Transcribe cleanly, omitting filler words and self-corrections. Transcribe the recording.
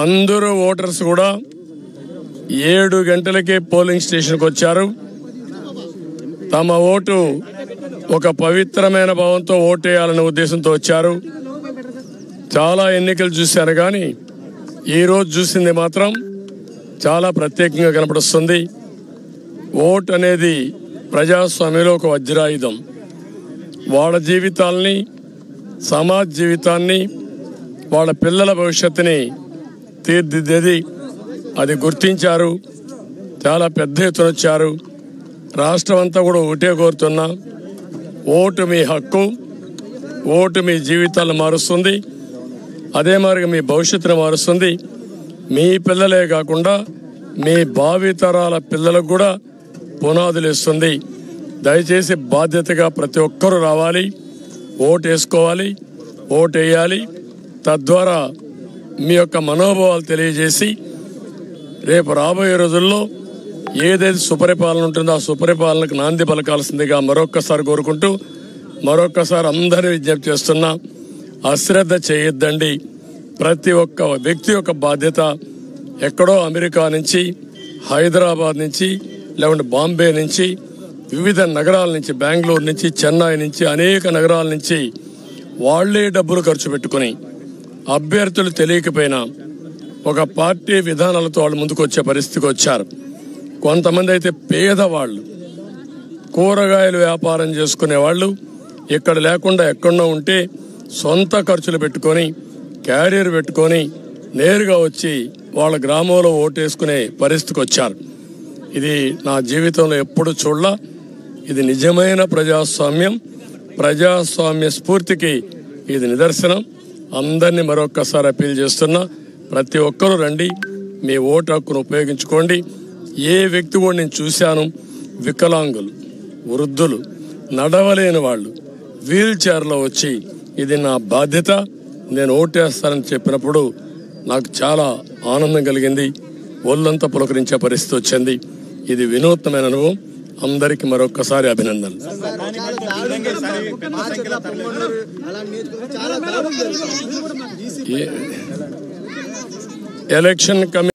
అందరూ ఓటర్స్ కూడా 7 గంటలకే పోలింగ్ స్టేషన్కి వచ్చారు. తమ ఓటు ఒక పవిత్రమైన భావంతో ఓటేయాలనే ఉద్దేశంతో వచ్చారు. చాలా ఎన్నికలు చూశారు, కానీ ఈరోజు చూసింది మాత్రం చాలా ప్రత్యేకంగా కనపడుస్తుంది. ఓటు అనేది ప్రజాస్వామ్యంలో ఒక వజ్రాయుధం. వాళ్ళ జీవితాల్ని, సమాజ జీవితాన్ని, వాళ్ళ పిల్లల భవిష్యత్తుని తీర్చిదిద్దేది. అది గుర్తించారు. చాలా పెద్ద ఎత్తున వచ్చారు. రాష్ట్రం అంతా కూడా ఒకటే కోరుతున్నా, ఓటు మీ హక్కు. ఓటు మీ జీవితాలను మారుస్తుంది. అదే మాదిరిగా మీ భవిష్యత్తును మారుస్తుంది. మీ పిల్లలే కాకుండా మీ భావితరాల పిల్లలకు కూడా పునాదులు ఇస్తుంది. దయచేసి బాధ్యతగా ప్రతి ఒక్కరూ రావాలి, ఓటు వేసుకోవాలి, ఓటు వేయాలి. తద్వారా మీ యొక్క మనోభావాలు తెలియజేసి రేపు రాబోయే రోజుల్లో ఏదైతే సుపరిపాలన ఉంటుందో ఆ సుపరిపాలనకు నాంది పలకాల్సిందిగా మరొక్కసారి కోరుకుంటూ, మరొక్కసారి అందరినీ విజ్ఞప్తి చేస్తున్నా, అశ్రద్ధ చేయొద్దండి. ప్రతి ఒక్క వ్యక్తి యొక్క బాధ్యత. ఎక్కడో అమెరికా నుంచి, హైదరాబాద్ నుంచి, లేకుంటే బాంబే నుంచి, వివిధ నగరాల నుంచి, బెంగళూరు నుంచి, చెన్నై నుంచి, అనేక నగరాల నుంచి వాళ్లే డబ్బులు ఖర్చు పెట్టుకుని అభ్యర్థులు తెలియకపోయినా ఒక పార్టీ విధానాలతో వాళ్ళు ముందుకు వచ్చే పరిస్థితికి వచ్చారు. కొంతమంది అయితే పేదవాళ్ళు, కూరగాయలు వ్యాపారం చేసుకునే వాళ్ళు, ఇక్కడ లేకుండా ఎక్కడో ఉంటే సొంత ఖర్చులు పెట్టుకొని, క్యారియర్ పెట్టుకొని నేరుగా వచ్చి వాళ్ళ గ్రామంలో ఓటేసుకునే పరిస్థితికి వచ్చారు. ఇది నా జీవితంలో ఎప్పుడు చూడలా. ఇది నిజమైన ప్రజాస్వామ్యం. ప్రజాస్వామ్య స్ఫూర్తికి ఇది నిదర్శనం. అందరినీ మరొక్కసారి అప్పీల్ చేస్తున్నా, ప్రతి ఒక్కరూ రండి, మీ ఓటు హక్కును ఉపయోగించుకోండి. ఏ వ్యక్తి కూడా నేను చూశాను, వికలాంగులు, వృద్ధులు, నడవలేని వాళ్ళు వీల్ చైర్లో వచ్చి ఇది నా బాధ్యత, నేను ఓటేస్తానని చెప్పినప్పుడు నాకు చాలా ఆనందం కలిగింది. ఒళ్ళంతా పులకరించే పరిస్థితి వచ్చింది. ఇది వినూత్నమైన అనుభవం. అందరికీ మరొక్కసారి అభినందనలు. Election commission